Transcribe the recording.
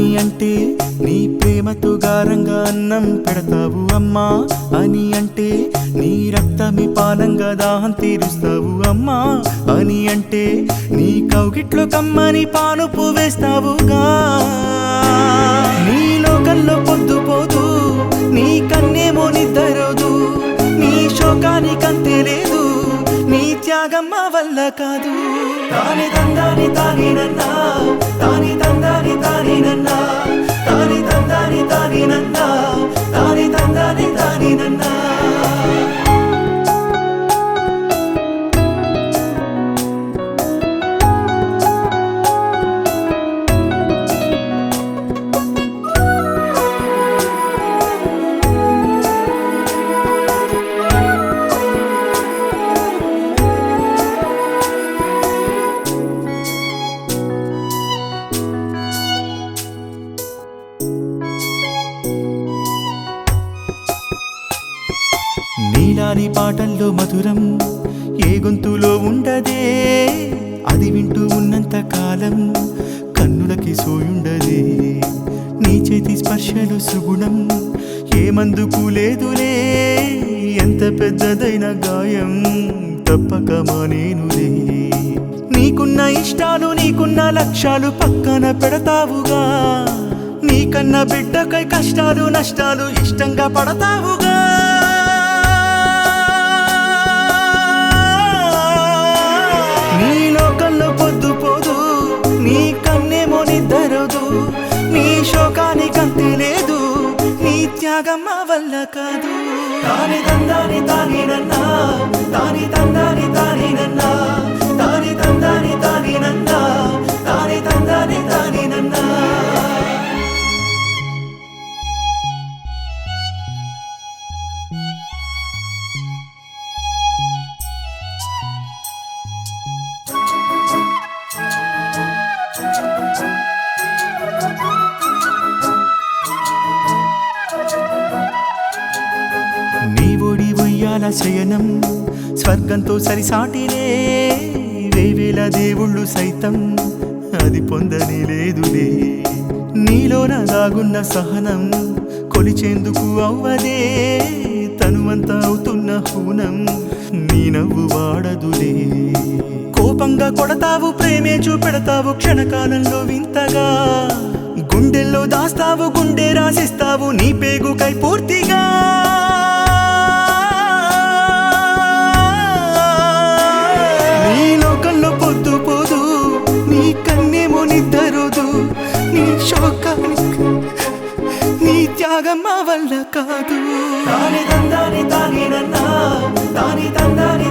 అని అంటే నీ ప్రేమతో గారంగా అన్నం పెడతావు అమ్మా అని అంటే నీ రక్తమి పానంగా దాహం తీరుస్తావు అమ్మా అని అంటే నీ కౌగిట్లో కమ్మని పానుపు వేస్తావుగా నీ లోకంలో పొద్దుపోదు నీ కన్నేమో నిద్రరోదు నీ శోకానికంతే లేదు నీ త్యాగమ్మ వల్ల కాదు తాని తందాని తాని నన్నా తాని తందాని తాని నన్నా తాని తందాని తాని నన్నా తాని తందాని తాని నన్నా నీలాని పాటల్లో మధురం ఏ గొంతులో ఉండదే అది వింటూ ఉన్నంత కాలం కన్నులకి సోయుండదే నీ చేతి స్పర్శలు సుగుణం ఏ మందుకు లేదులే ఎంత పెద్దదైన గాయం తప్పక మానేనులే నీకున్న ఇష్టాలు నీకున్న లక్ష్యాలు పక్కన పెడతావుగా నీకన్న బిడ్డకై కష్టాలు నష్టాలు ఇష్టంగా పడతావుగా నీ లోకంలో పొద్దుపోదు నీ కన్నేమో నిద్రరోదు నీ శోకానికంతే లేదు నీ త్యాగమ్మ వల్ల కాదు తాని తందాని తాని నన్నా తాని తందాని తాని నన్నా తాని తందాని తాని నన్నా తాని తందాని తాని నన్నా నీ ఒడి ఉయ్యాల శయనం స్వర్గంతో సరిసాటిలే వేవేల దేవుళ్ళు సైతం అది పొందని లేదులే నీలోన దాగున్న సహనం కొలిచేందుకు అవ్వదే తనువంతా అవుతున్న హూనం నీ నవ్వు వాడదులే కోపంగా కొడతావు ప్రేమే చూపెడతావు క్షణకాలంలో వింతగా గుండెల్లో దాస్తావు గుండె రాసిస్తావు నీ పేగుకై పూర్తిగా నీ లోకంలో పొద్దుపోదు నీ కన్నేమో నిద్రరోదు నీ శోకానికి నీ త్యాగమ్మ వల్ల కాదు తాని తందాని తాని నన్నా తాని తందాని